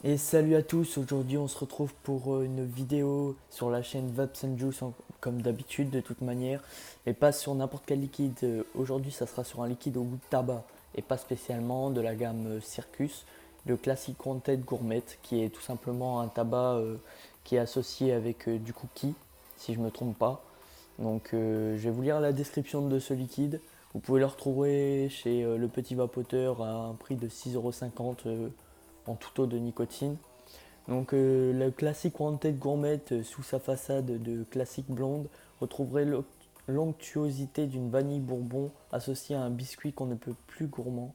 Et salut à tous, aujourd'hui on se retrouve pour une vidéo sur la chaîne Vapes and Juice comme d'habitude de toute manière et pas sur n'importe quel liquide. Aujourd'hui ça sera sur un liquide au goût de tabac et pas spécialement de la gamme Circus, le Classic Wanted Gourmet qui est tout simplement un tabac qui est associé avec du cookie si je me trompe pas. Donc je vais vous lire la description de ce liquide. Vous pouvez le retrouver chez le petit vapoteur à un prix de 6,50 € en tout eau de nicotine. Donc le classique Wanted Gourmet sous sa façade de classique blonde retrouverait l'onctuosité d'une vanille bourbon associée à un biscuit qu'on ne peut plus gourmand.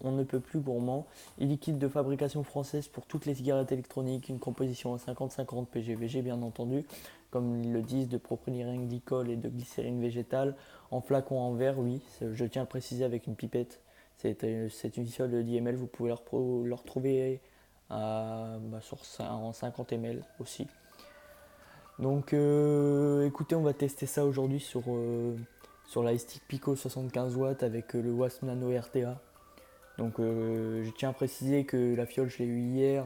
On ne peut plus gourmand. Il liquide de fabrication française pour toutes les cigarettes électroniques, une composition à 50-50 PGVG bien entendu, comme ils le disent, de propylène glycol et de glycérine végétale, en flacon en verre, oui, je tiens à le préciser avec une pipette. C'est une fiole de 10 ml, vous pouvez le retrouver en 50 ml aussi. Donc écoutez, on va tester ça aujourd'hui sur la stick Pico 75 watts avec le Wasp Nano RTA. Donc je tiens à préciser que la fiole je l'ai eu hier,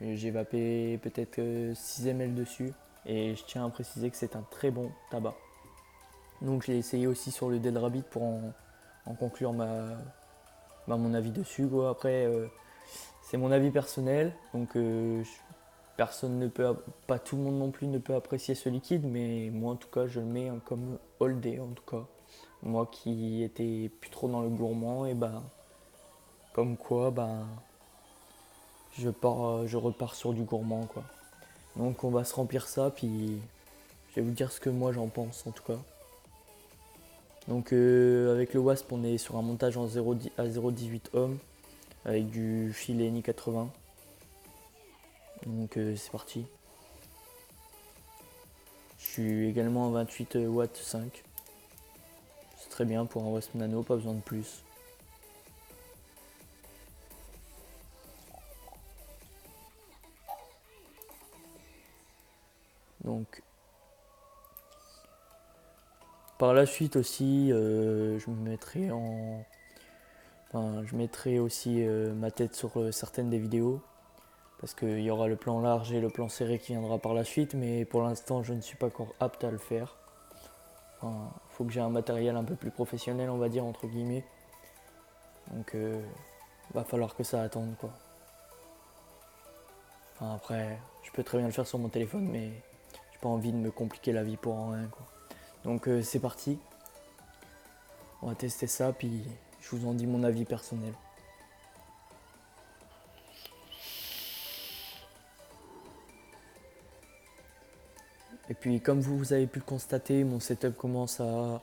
j'ai vapé peut-être 6 ml dessus et je tiens à préciser que c'est un très bon tabac. Donc je l'ai essayé aussi sur le Dead Rabbit pour en conclure mon avis dessus quoi. Après c'est mon avis personnel, donc personne ne peut, pas tout le monde non plus ne peut apprécier ce liquide, mais moi en tout cas je le mets comme all day en tout cas. Moi qui étais plus trop dans le gourmand, et ben comme quoi je repars sur du gourmand quoi. Donc on va se remplir ça, puis je vais vous dire ce que moi j'en pense en tout cas. Donc avec le Wasp on est sur un montage en 0, à 0,18 ohms avec du fil ENI 80. Donc c'est parti. Je suis également à 28 watts 5. C'est très bien pour un Wasp Nano, pas besoin de plus. Donc par la suite aussi je mettrai aussi ma tête sur certaines des vidéos. Parce qu'il y aura le plan large et le plan serré qui viendra par la suite, mais pour l'instant je ne suis pas encore apte à le faire. Enfin, faut que j'ai un matériel un peu plus professionnel, on va dire, entre guillemets. Donc va falloir que ça attende quoi. Enfin, après, je peux très bien le faire sur mon téléphone, mais j'ai pas envie de me compliquer la vie pour rien quoi. Donc c'est parti, on va tester ça, puis je vous en dis mon avis personnel. Et puis comme vous avez pu le constater, mon setup commence à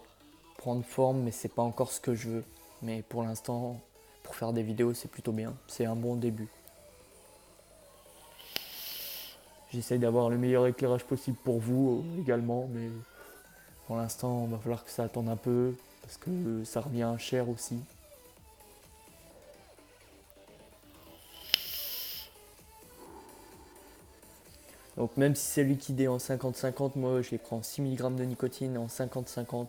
prendre forme, mais c'est pas encore ce que je veux. Mais pour l'instant, pour faire des vidéos, c'est plutôt bien. C'est un bon début. J'essaye d'avoir le meilleur éclairage possible pour vous également, mais pour l'instant, il va falloir que ça attende un peu, parce que ça revient cher aussi. Donc même si c'est liquidé en 50-50, moi je les prends 6 mg de nicotine en 50-50,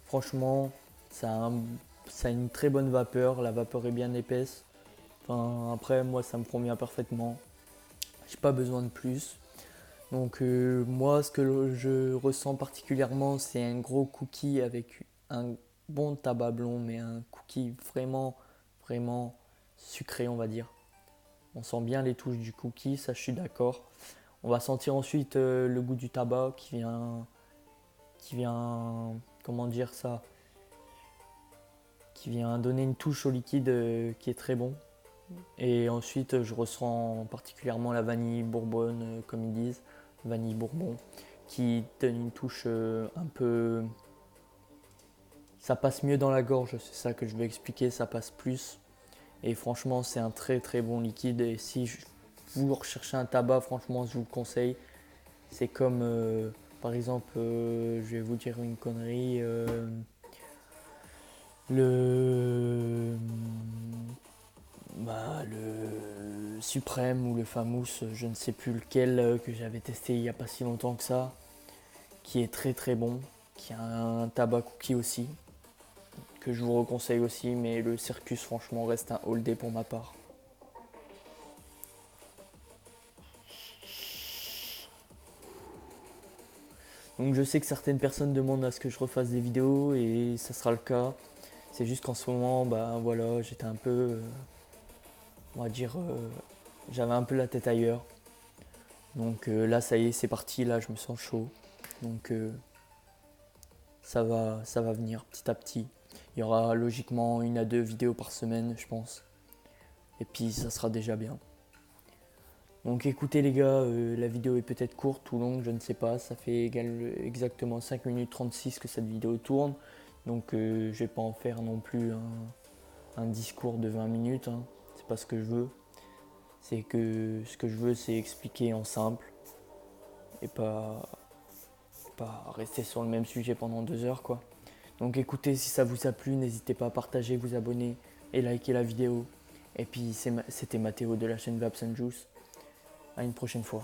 franchement, ça a, ça a une très bonne vapeur, la vapeur est bien épaisse. Enfin, après, moi ça me convient parfaitement, j'ai pas besoin de plus. Donc moi, ce que je ressens particulièrement, c'est un gros cookie avec un bon tabac blond, mais un cookie vraiment, vraiment sucré, on va dire. On sent bien les touches du cookie, ça je suis d'accord. On va sentir ensuite le goût du tabac qui vient, comment dire ça, qui vient donner une touche au liquide qui est très bon. Et ensuite, je ressens particulièrement la vanille bourbonne, comme ils disent, vanille bourbon, qui donne une touche un peu. Ça passe mieux dans la gorge, c'est ça que je vais expliquer, ça passe plus. Et franchement, c'est un très très bon liquide. Et si vous recherchez un tabac, franchement, je vous le conseille. C'est comme, par exemple, je vais vous dire une connerie, le le suprême ou le famous, je ne sais plus lequel que j'avais testé il n'y a pas si longtemps que ça, qui est très très bon, qui a un tabac cookie aussi, que je vous reconseille aussi, mais le Circus franchement reste un all day pour ma part. Donc je sais que certaines personnes demandent à ce que je refasse des vidéos et ça sera le cas. C'est juste qu'en ce moment, bah voilà, j'étais un peu, on va dire, j'avais un peu la tête ailleurs. Donc là, ça y est, c'est parti, là, je me sens chaud. Donc ça va venir petit à petit. Il y aura logiquement 1 à 2 vidéos par semaine, je pense. Et puis ça sera déjà bien. Donc écoutez les gars, la vidéo est peut-être courte ou longue, je ne sais pas. Ça fait exactement 5 minutes 36 que cette vidéo tourne. Donc je vais pas en faire non plus un discours de 20 minutes. Hein. C'est pas ce que je veux. C'est que ce que je veux, c'est expliquer en simple. Et pas rester sur le même sujet pendant 2 heures quoi. Donc écoutez, si ça vous a plu, n'hésitez pas à partager, vous abonner et liker la vidéo. Et puis c'était Mathéo de la chaîne Vapes and Juice. À une prochaine fois.